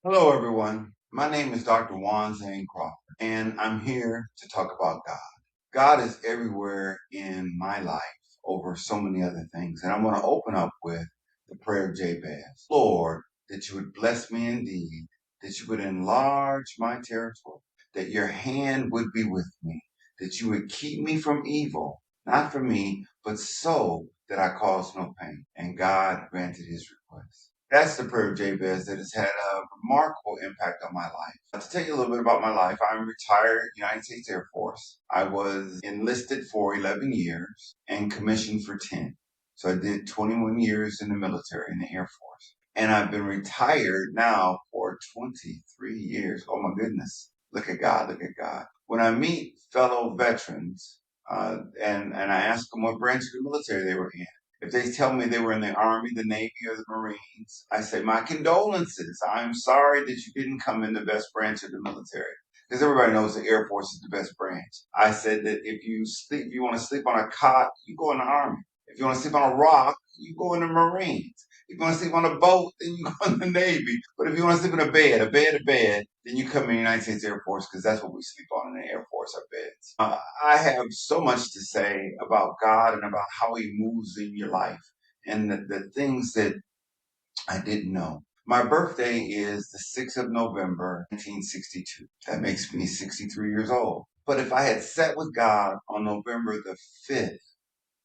Hello, everyone. My name is Dr. Juan Crawford, and I'm here to talk about God. God is everywhere in my life over so many other things. And I want to open up with the prayer of Jabez. Lord, that you would bless me indeed, that you would enlarge my territory, that your hand would be with me, that you would keep me from evil, not for me, but so that I cause no pain. And God granted his request. That's the prayer of Jabez that has had a remarkable impact on my life. To tell you a little bit about my life, I'm retired United States Air Force. I was enlisted for 11 years and commissioned for 10. So I did 21 years in the military in the Air Force. And I've been retired now for 23 years. Oh my goodness. Look at God, look at God. When I meet fellow veterans, and I ask them what branch of the military they were in, if they tell me they were in the Army, the Navy, or the Marines, I say, my condolences. I'm sorry that you didn't come in the best branch of the military. Because everybody knows the Air Force is the best branch. I said that if you want to sleep on a cot, you go in the Army. If you want to sleep on a rock, you go in the Marines. If you want to sleep on a boat, then you go in the Navy. But if you want to sleep in a bed, then you come in the United States Air Force because that's what we sleep on in the Air Force, our beds. I have so much to say about God and about how he moves in your life and the things that I didn't know. My birthday is the 6th of November, 1962. That makes me 63 years old. But if I had sat with God on November the 5th,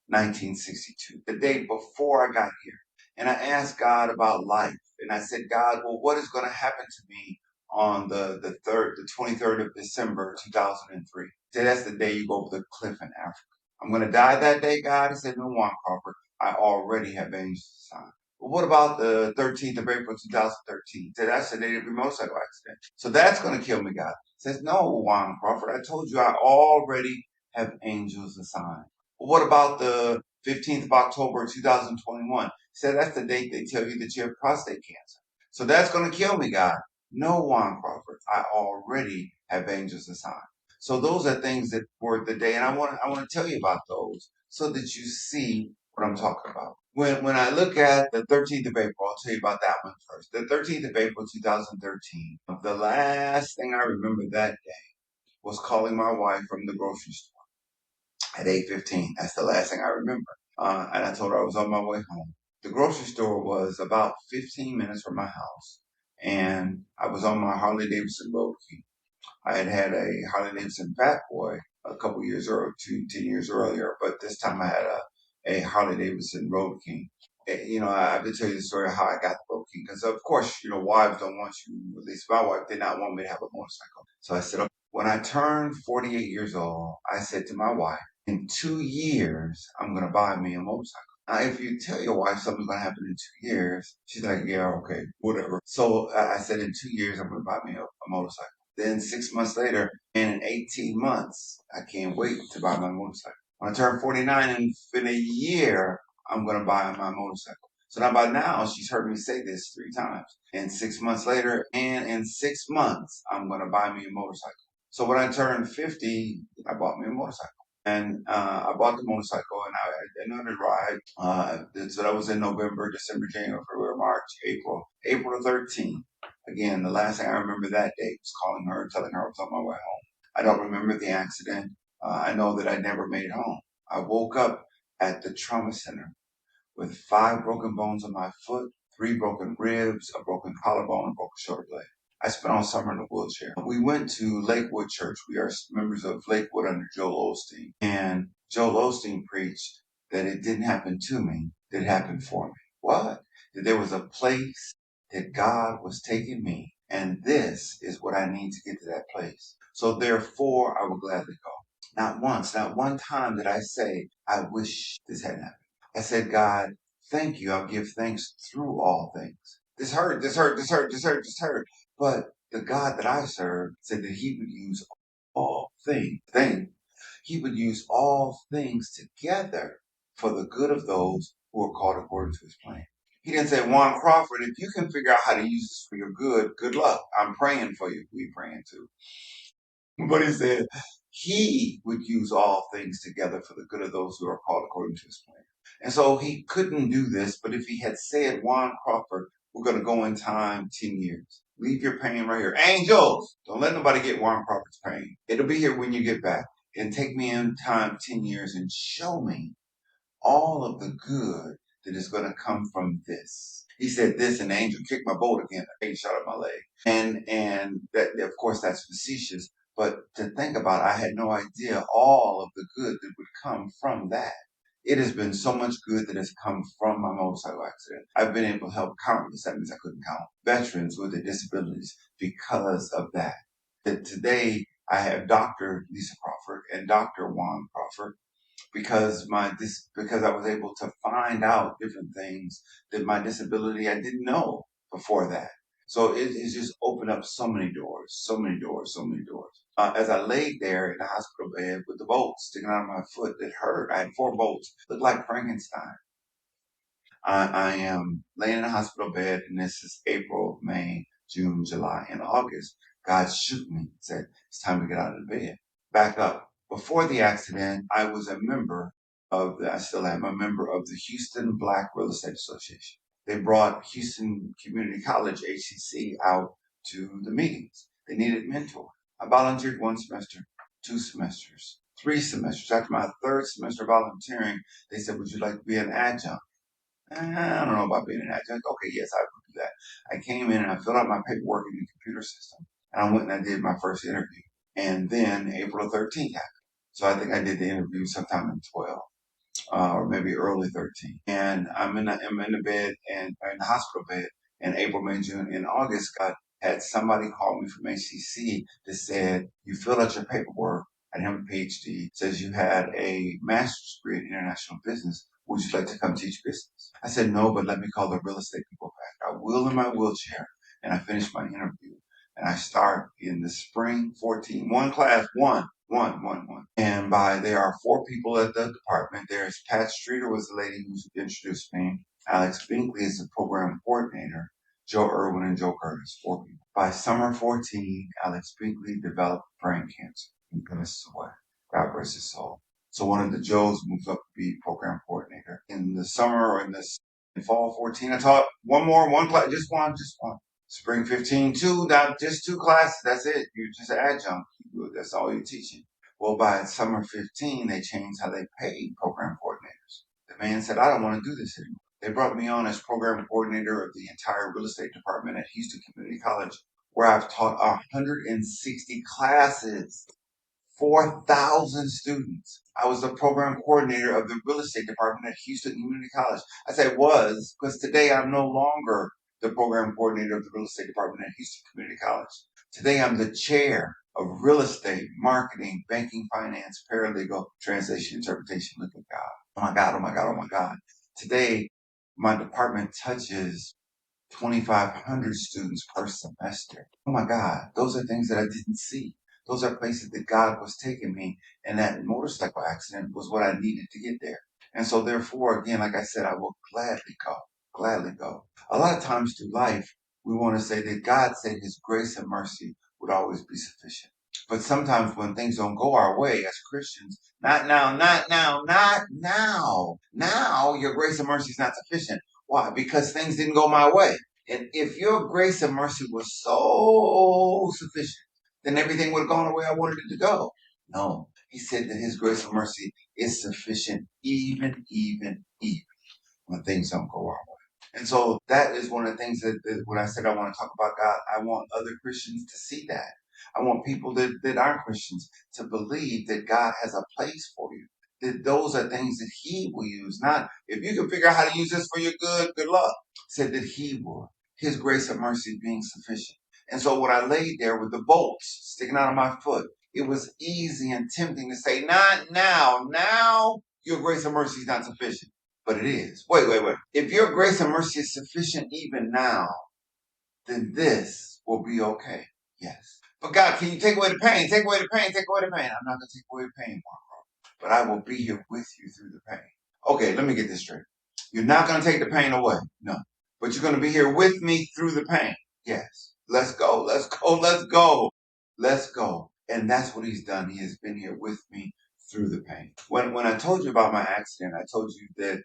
1962, the day before I got here, and I asked God about life, and I said, God, well, what is going to happen to me on the 23rd of December, 2003? He said, that's the day you go over the cliff in Africa. I'm going to die that day, God? He said, no, Juan Crawford, I already have angels assigned. Well, what about the 13th of April, 2013? He said, that's the day of your motorcycle accident. So that's going to kill me, God. He says, no, Juan Crawford, I told you I already have angels assigned. Well, what about the 15th of October, 2021? He said, that's the date they tell you that you have prostate cancer. So that's going to kill me, God. No, Juan Crawford, I already have angels assigned. So those are things that were the day, and I want to tell you about those so that you see what I'm talking about. When I look at the 13th of April, I'll tell you about that one first. The 13th of April, 2013, the last thing I remember that day was calling my wife from the grocery store at 8:15. That's the last thing I remember. And I told her I was on my way home. The grocery store was about 15 minutes from my house, and I was on my Harley Davidson Road King. I had had a Harley Davidson Fat Boy a couple years earlier, 10 years earlier, but this time I had a Harley Davidson Road King. I have to tell you the story of how I got the Road King, because of course, wives don't want you, at least my wife did not want me to have a motorcycle. So I said, okay. When I turned 48 years old, I said to my wife, in 2 years, I'm going to buy me a motorcycle. Now, if you tell your wife something's going to happen in 2 years, she's like, yeah, okay, whatever. So I said, in 2 years, I'm going to buy me a motorcycle. Then 6 months later, and in 18 months, I can't wait to buy my motorcycle. When I turn 49, and in a year, I'm going to buy my motorcycle. So now by now, she's heard me say this 3 times. And 6 months later, and in 6 months, I'm going to buy me a motorcycle. So when I turned 50, I bought me a motorcycle. And I bought the motorcycle, and I knew to ride. So that was in November, December, January, February, March, April 13th. Again, the last thing I remember that day was calling her and telling her I was on my way home. I don't remember the accident. I know that I never made it home. I woke up at the trauma center with 5 broken bones in my foot, 3 broken ribs, a broken collarbone, and a broken shoulder blade. I spent all summer in a wheelchair. We went to Lakewood Church. We are members of Lakewood under Joel Osteen. And Joel Osteen preached that it didn't happen to me, that it happened for me. What? That there was a place that God was taking me, and this is what I need to get to that place. So therefore, I will gladly go. Not once, not one time did I say, I wish this hadn't happened. I said, God, thank you. I'll give thanks through all things. This hurt, this hurt, this hurt, this hurt, this hurt. But the God that I serve said that he would use all things. He would use all things together for the good of those who are called according to his plan. He didn't say, Juan Crawford, if you can figure out how to use this for your good luck. I'm praying for you. We praying too. But he said he would use all things together for the good of those who are called according to his plan. And so he couldn't do this, but if he had said, Juan Crawford, we're going to go in time 10 years. Leave your pain right here. Angels, don't let nobody get Juan Crawford's pain. It'll be here when you get back. And take me in time 10 years and show me all of the good that is going to come from this. He said this, and the angel kicked my boat again. I shot up my leg. And that, of course, that's facetious. But to think about, I had no idea all of the good that would come from that. It has been so much good that has come from my motorcycle accident. I've been able to help countless, that means I couldn't count, veterans with their disabilities because of that. That today I have Dr. Lisa Crawford and Dr. Juan Crawford because I was able to find out different things that my disability I didn't know before that. So it's just opened up so many doors, so many doors, so many doors. As I laid there in the hospital bed with the bolts sticking out of my foot that hurt, I had 4 bolts, looked like Frankenstein. I am laying in a hospital bed, and this is April, May, June, July, and August. God shook me and said, it's time to get out of the bed. Back up. Before the accident, I was a member I still am a member of the Houston Black Real Estate Association. They brought Houston Community College, HCC, out to the meetings. They needed mentors. I volunteered 1 semester, 2 semesters, 3 semesters. After my 3rd semester volunteering, they said, would you like to be an adjunct? I don't know about being an adjunct. Okay, yes, I would do that. I came in and I filled out my paperwork in the computer system. And I went and I did my first interview. And then April 13th happened. So I think I did the interview sometime in 12, or maybe early 13. And I'm in the bed and in the hospital bed in April, May, June, and August. God had somebody call me from HCC that said, you filled out your paperwork. I have a PhD, says you had a master's degree in international business. Would you like to come teach business? I said, no, but let me call the real estate people back. I wheel in my wheelchair and I finish my interview. And I start in the spring 14, class, one. And there are 4 people at the department. There's Pat Streeter was the lady who introduced me. Alex Binkley is the program coordinator. Joe Irwin and Joe Curtis, 4 people. By summer 14, Alex Binkley developed brain cancer. He passed away. God rest his soul. So one of the Joes moved up to be program coordinator. In the summer or in fall 14, I taught one class, just one. Spring 15, 2, just 2 classes. That's it. You're just an adjunct. That's all you're teaching. Well, by summer 15, they changed how they paid program coordinators. The man said, I don't want to do this anymore. They brought me on as program coordinator of the entire real estate department at Houston Community College, where I've taught 160 classes. 4,000 students. I was the program coordinator of the real estate department at Houston Community College. I say was because today I'm no longer the program coordinator of the real estate department at Houston Community College. Today I'm the chair of real estate, marketing, banking, finance, paralegal, translation, interpretation. Look at God. Oh my God, oh my God, oh my God. Today, my department touches 2,500 students per semester. Oh my God, those are things that I didn't see. Those are places that God was taking me, and that motorcycle accident was what I needed to get there. And so therefore, again, like I said, I will gladly go. A lot of times through life, we want to say that God said his grace and mercy would always be sufficient. But sometimes when things don't go our way as Christians, not now, now your grace and mercy is not sufficient. Why? Because things didn't go my way. And if your grace and mercy was so sufficient, then everything would have gone the way I wanted it to go. No, he said that his grace and mercy is sufficient even when things don't go our way. And so that is one of the things that when I said I want to talk about God, I want other Christians to see that. I want people that aren't Christians to believe that God has a place for you. That those are things that he will use. Not if you can figure out how to use this for your good luck. Said that he would. His grace and mercy being sufficient. And so when I laid there with the bolts sticking out of my foot, it was easy and tempting to say, not now. Now your grace and mercy is not sufficient. But it is. Wait. If your grace and mercy is sufficient even now, then this will be okay. Yes. But God, can you take away the pain? Take away the pain. I'm not going to take away the pain, Marco. But I will be here with you through the pain. Okay, let me get this straight. You're not going to take the pain away. No. But you're going to be here with me through the pain. Yes. Let's go. And that's what he's done. He has been here with me through the pain. When I told you about my accident, I told you that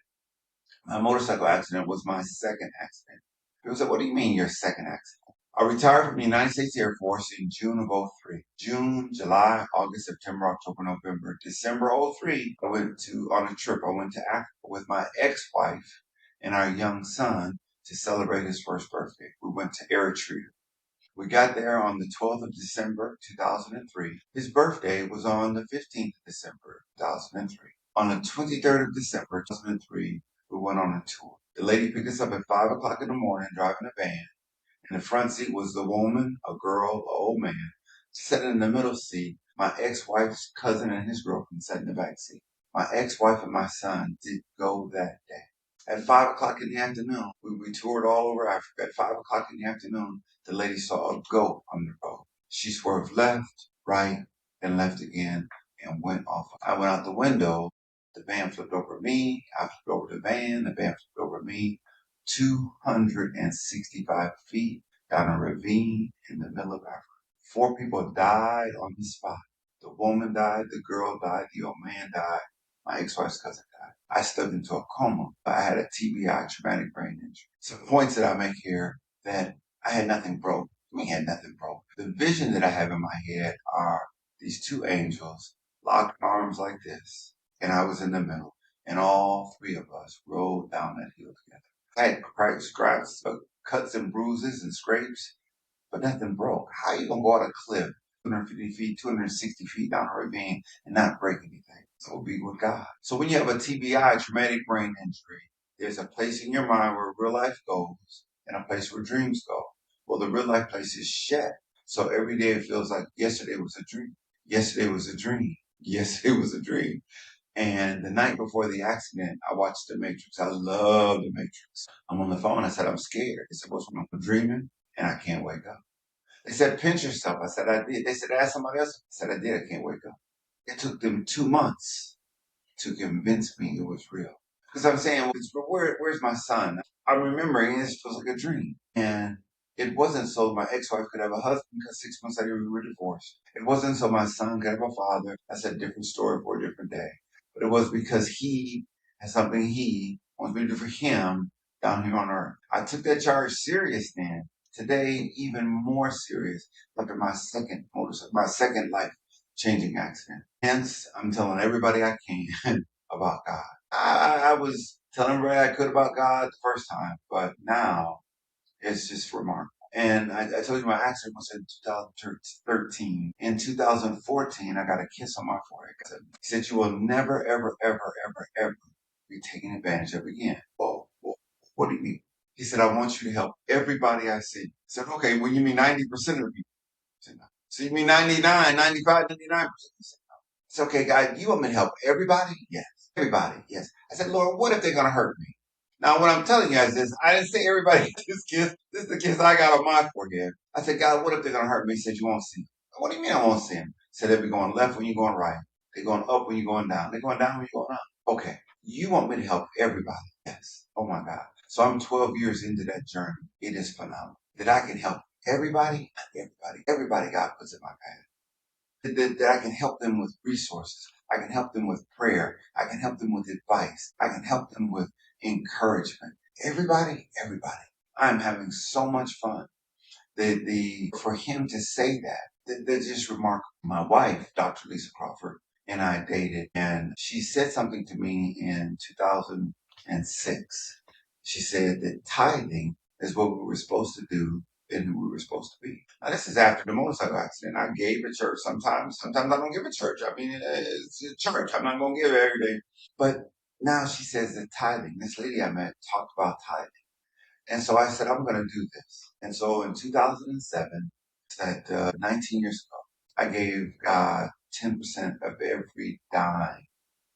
my motorcycle accident was my second accident. People said, what do you mean your second accident? I retired from the United States Air Force in June of '03. June, July, August, September, October, November, December '03, I went on a trip. I went to Africa with my ex-wife and our young son to celebrate his first birthday. We went to Eritrea. We got there on the 12th of December, 2003. His birthday was on the 15th of December, 2003. On the 23rd of December, 2003, we went on a tour. The lady picked us up at 5 o'clock in the morning driving a van. In the front seat was the woman, a girl, an old man. Sitting in the middle seat, my ex-wife's cousin and his girlfriend sat in the back seat. My ex-wife and my son did go that day. At 5 o'clock in the afternoon, we toured all over Africa. At 5 o'clock in the afternoon, the lady saw a goat on the road. She swerved left, right, and left again and went off. I went out the window. The van flipped over me. I flipped over the van. The van flipped over me. 265 feet down a ravine in the middle of Africa. 4 people died on the spot. The woman died, the girl died, the old man died, my ex-wife's cousin died. I stepped into a coma. I had a TBI, traumatic brain injury. Some points that I make here that I had nothing broke. We had nothing broke. The vision that I have in my head are these 2 angels locked arms like this, and I was in the middle, and all 3 of us rode down that hill together. I had scraps, cuts and bruises and scrapes, but nothing broke. How are you going to go out a cliff 250 feet, 260 feet down a ravine and not break anything? So be with God. So when you have a TBI, traumatic brain injury, there's a place in your mind where real life goes and a place where dreams go. Well, the real life place is shed. So every day it feels like yesterday was a dream. Yesterday was a dream. Yesterday was a dream. And the night before the accident, I watched The Matrix. I love The Matrix. I'm on the phone. I said, I'm scared. They said, what's wrong? I'm dreaming and I can't wake up. They said, pinch yourself. I said, I did. They said, ask somebody else. I said, I did. I can't wake up. It took them 2 months to convince me it was real. Because I'm saying, where's my son? I'm remembering it feels like a dream. And it wasn't so my ex-wife could have a husband because 6 months later we were divorced. It wasn't so my son could have a father. That's a different story for a different day. But it was because he has something he wants me to do for him down here on earth. I took that charge serious then. Today, even more serious after my second life changing accident. Hence, I'm telling everybody I can about God. I was telling everybody I could about God the first time, but now it's just remarkable. And I told you my accident was in 2013. In 2014, I got a kiss on my forehead. He said, you will never, ever, ever, ever, ever be taken advantage of again. Oh, what do you mean? He said, I want you to help everybody I see. I said, okay, well, you mean 90% of the people? I said, no. So you mean 99, 95, 99%? He said, no. It's okay, God, you want me to help everybody? Yes. Everybody, yes. I said, Lord, what if they're going to hurt me? Now, what I'm telling you guys is, I didn't say everybody get this kiss. This is the kiss I got on my forehead. I said, God, what if they're going to hurt me? He said, you won't see them. What do you mean I won't see them? He said, they'll be going left when you're going right. They're going up when you're going down. They're going down when you're going up. Okay. You want me to help everybody? Yes. Oh my God. So I'm 12 years into that journey. It is phenomenal. That I can help everybody, not everybody. Everybody God puts in my path. That I can help them with resources. I can help them with prayer. I can help them with advice. I can help them with encouragement. Everybody. I'm having so much fun. For him to say that's just remarkable. My wife, Dr. Lisa Crawford, and I dated, and she said something to me in 2006. She said that tithing is what we were supposed to do and who we were supposed to be. Now, this is after the motorcycle accident. I gave at church sometimes. Sometimes I don't give at church. I mean, it's a church. I'm not going to give every day. But now she says that tithing, this lady I met talked about tithing. And so I said, I'm going to do this. And so in 2007, at 19 years ago, I gave God 10% of every dime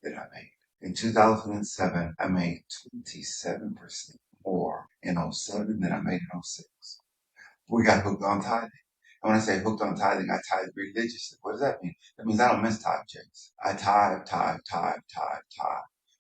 that I made. In 2007, I made 27% more in '07 than I made in '06. We got hooked on tithing. And when I say hooked on tithing, I tithe religiously. What does that mean? That means I don't miss tithe checks. I tithe,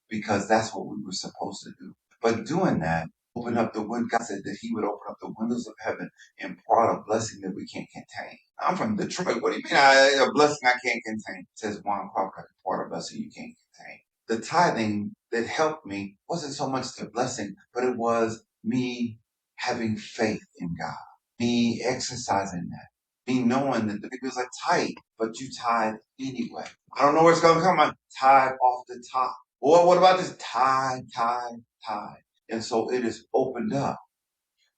because that's what we were supposed to do. But doing that, open up the window. God said that he would open up the windows of heaven and pour out a blessing that we can't contain. I'm from Detroit. What do you mean a blessing I can't contain? It says Juan Crawford, pour out a blessing you can't contain. The tithing that helped me wasn't so much the blessing, but it was me having faith in God. me exercising that, me knowing that the bills are tight, but you tithe anyway. I don't know where it's going to come. I tithe off the top. Well, what about this tithe, tithe, tithe? And so it has opened up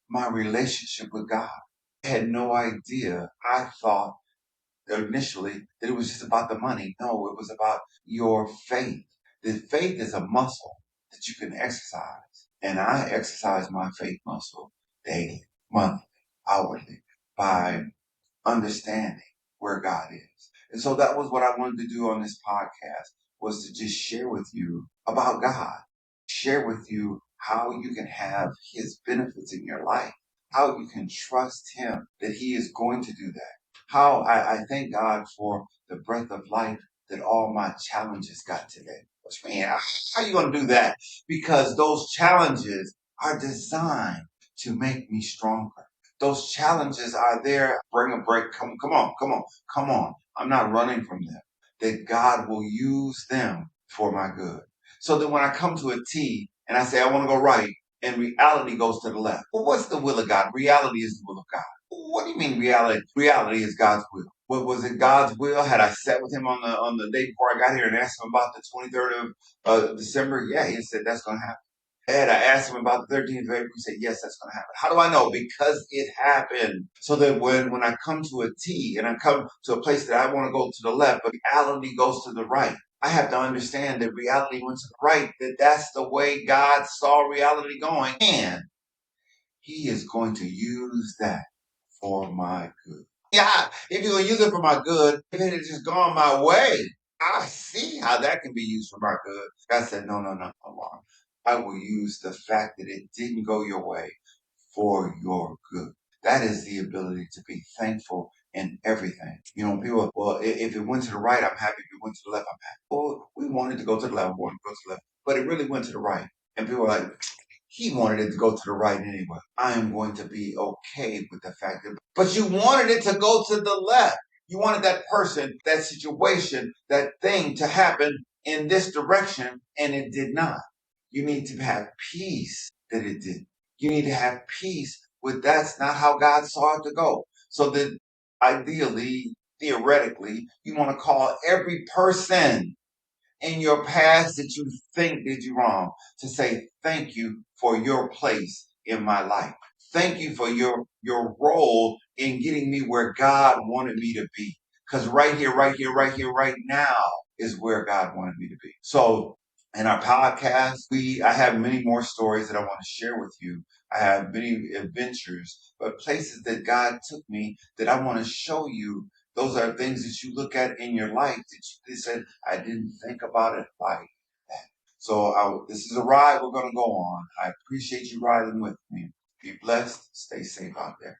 my relationship with God. I had no idea. I thought initially that it was just about the money. No, it was about your faith. The faith is a muscle that you can exercise. And I exercise my faith muscle daily, monthly, hourly by understanding where God is. And so that was what I wanted to do on this podcast, was to just share with you about God, share with you how you can have his benefits in your life, how you can trust him that he is going to do that. How I thank God for the breath of life that all my challenges got today. Man, how are you going to do that? Because those challenges are designed to make me stronger. Those challenges are there. Bring a break. Come on, come on, come on. I'm not running from them. That God will use them for my good. So that when I come to a T and I say I want to go right, and reality goes to the left. Well, what's the will of God? Reality is the will of God. What do you mean reality? Reality is God's will. What was it God's will? Had I sat with him on the day before I got here and asked him about the 23rd of December? Yeah, he said that's going to happen. And I asked him about the 13th of April. He said, yes, that's going to happen. How do I know? Because it happened. So that when I come to a T and I come to a place that I want to go to the left, but reality goes to the right, I have to understand that reality went to the right, that that's the way God saw reality going. And he is going to use that for my good. Yeah, if you're going to use it for my good, if it had just gone my way, I see how that can be used for my good. God said, no, no, no, no. I will use the fact that it didn't go your way for your good. That is the ability to be thankful in everything. You know, people, well, if it went to the right, I'm happy. If it went to the left, I'm happy. Well, we wanted to go to the left, we wanted to go to the left, but it really went to the right. And people are like, he wanted it to go to the right anyway. I am going to be okay with the fact that, but you wanted it to go to the left. You wanted that person, that situation, that thing to happen in this direction, and it did not. You need to have peace that it didn't. You need to have peace with that's not how God saw it to go. So that ideally, theoretically, you want to call every person in your past that you think did you wrong to say thank you for your place in my life. Thank you for your role in getting me where God wanted me to be. Because right here, right here, right here, right now is where God wanted me to be. So in our podcast, I have many more stories that I want to share with you. I have many adventures, but places that God took me that I want to show you. Those are things that you look at in your life that you said, I didn't think about it like that. So this is a ride we're going to go on. I appreciate you riding with me. Be blessed. Stay safe out there.